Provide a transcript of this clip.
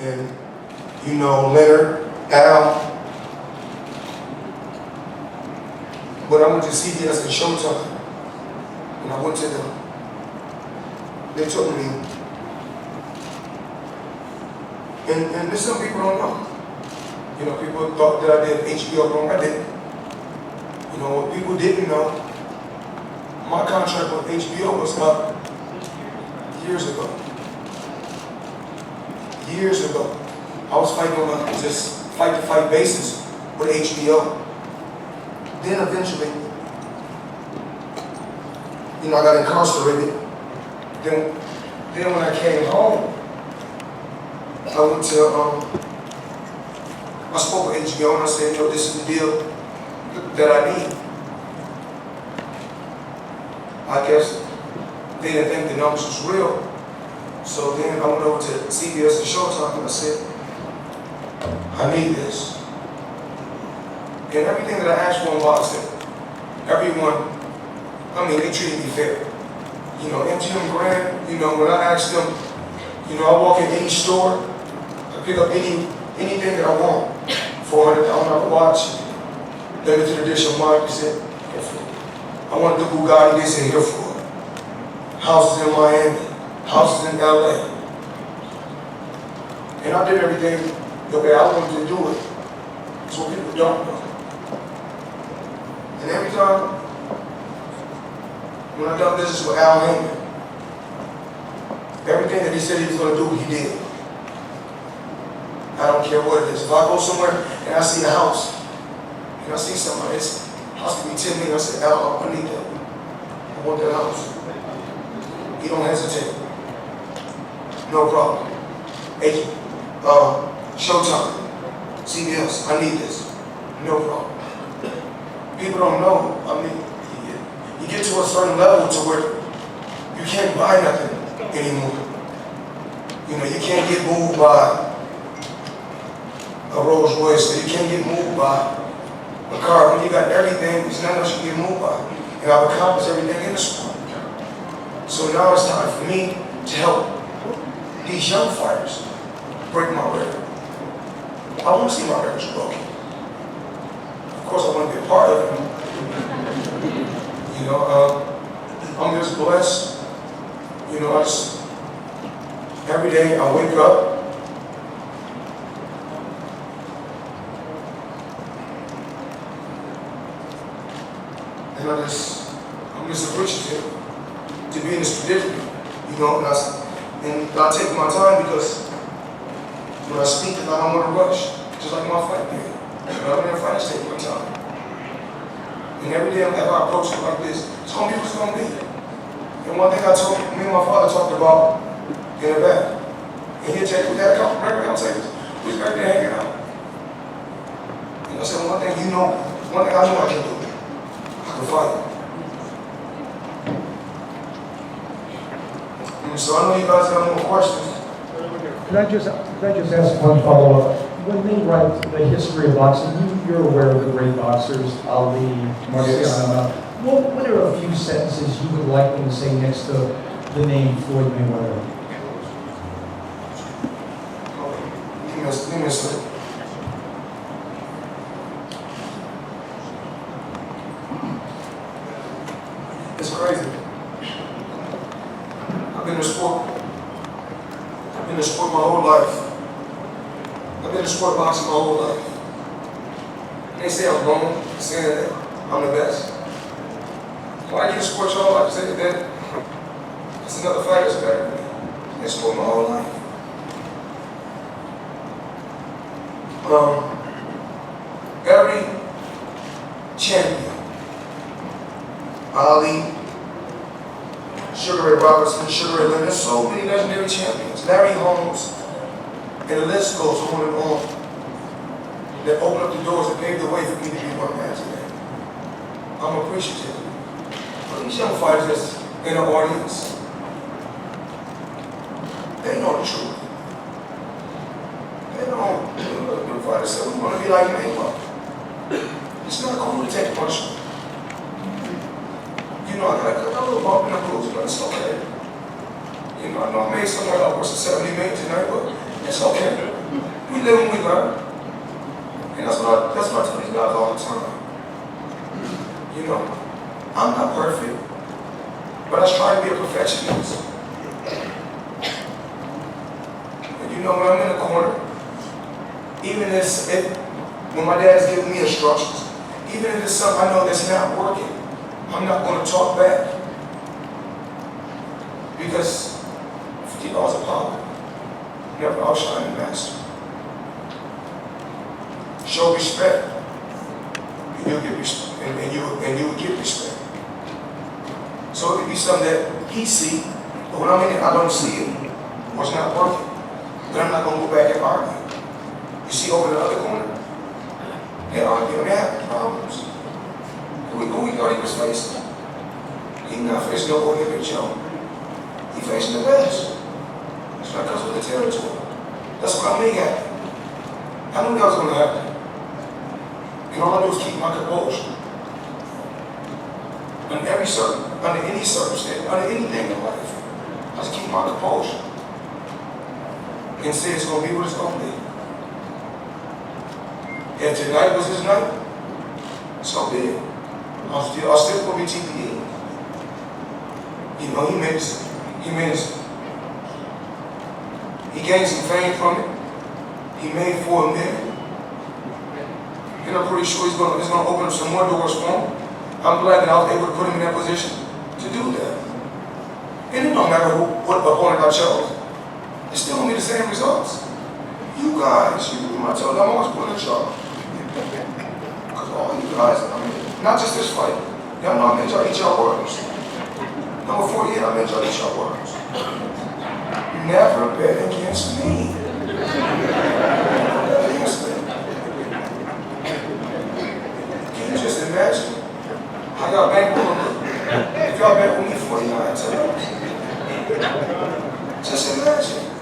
and you know Leonard, Al. But I went to CBS and Showtime, and I went to them. They told me, and there's some people don't know. You know, people thought that I did HBO wrong. I didn't. You know, what people didn't know, my contract with HBO was up years ago. Years ago. I was fighting on a just fight-to-fight basis with HBO. Then eventually, you know, I got incarcerated. Then when I came home, I went to, I spoke with HBO and I said, yo, this is the deal that I need. I guess they didn't think the numbers was real. So then I went over to CBS and Showtime and I said, I need this. And everything that I asked for in boxing, everyone, I mean, they treated me fair. You know, MGM Grand, you know, when I asked them, you know, I walk in any store, I pick up anything that I want, $400,000 watch, limited edition watch, he said, I want the Bugatti, they said, here for it. Houses in Miami, houses in LA. And I did everything the way I wanted to do it. That's what people don't know. And every time, when I done business with Al Heyman, everything that he said he was going to do, he did. I don't care what it is. If I go somewhere and I see a house, and I see somebody, this house can be 10 million, I say, Al, I need that. I want that house. He don't hesitate. No problem. Showtime, CBS, I need this. No problem. People don't know. I mean, you get to a certain level to where you can't buy nothing anymore. You know, you can't get moved by a Rolls Royce, or you can't get moved by a car. When you got everything, there's nothing else you can get moved by. And I've accomplished everything in the sport. So now it's time for me to help these young fighters break my record. I want to see my records broken. Of course, I want to be a part of it. You know, I'm just blessed. You know, every day I wake up, and I'm just appreciative to be in this predicament. You know, and I take my time because when I speak, I don't want to rush, just like my fight did. When I'm in a fight, I take my time. And every day I approach it like this, it's going to be what's going to be. And one thing me and my father talked about in the back, and we had a couple of record conversations. We was back there hanging out. And I said, one thing I know I can do, I can fight. And so I know you guys have more questions. Could I just ask one follow-up? When they write the history of boxing, you're aware of the great boxers, Ali, Marciano. What are a few sentences you would like them to say next to the name Floyd Mayweather? Give me a second. It's crazy. I've been in sport. I've been in sport my whole life. I've been in sport boxing my whole life. They say I'm wrong, saying that I'm the best. Why get in sport your whole life? Say that it's another fighter that's better than me. In sport my whole life. Every champion, Ali, Sugar Ray Robertson, Sugar Ray Leonard, there's so many legendary champions. Larry Holmes, and the list goes on and on. That opened up the doors and paved the way for me to be one man today. I'm appreciative. But these young fighters that's in the audience, they know the truth. They know the fighters said, we want to be like Mayweather. It's not cool to take a punishment. You know, I got a little bump in the bruise, but it's okay. You know, I know I made somewhere upwards of 70 million tonight, but it's okay. learn. And that's what I tell these guys all the time. You know, I'm not perfect, but I try to be a perfectionist. And you know, when I'm in the corner, even if when my dad's giving me instructions, even if it's something I know that's not working, I'm not going to talk back. Because 50 laws of power never outshine the master. Show respect, and you'll get respect, and you will get respect. So it could be something that he see, but when I'm in it, I don't see it, or it's not working. But I'm not going to go back and argue. You see over the other corner, they're arguing, they're having problems. Who he thought he was facing? He's not facing no Olympic Joe. He's facing the best. It's not because of the territory. That's what I made happen. I knew that was going to happen. And all I do is keep my composure. Under any circumstance, under anything in life, I just keep my composure. And say it's going to be what it's going to be. If tonight was his night, so be it. I still going to be TPE. You know, he gained some fame from it. He made $4 million. And I'm pretty sure it's going to open up some more doors for him. I'm glad that I was able to put him in that position to do that. And it don't matter what opponent I chose. It's still going to be the same results. You guys, I told you, I'm always putting a charge. Because all you guys, not just this fight. Y'all know I made y'all eat y'all words. Number 48, I made y'all eat y'all words. Never bet against me. Can you just imagine how y'all bankroll look if y'all bet with me 49 times? Just imagine.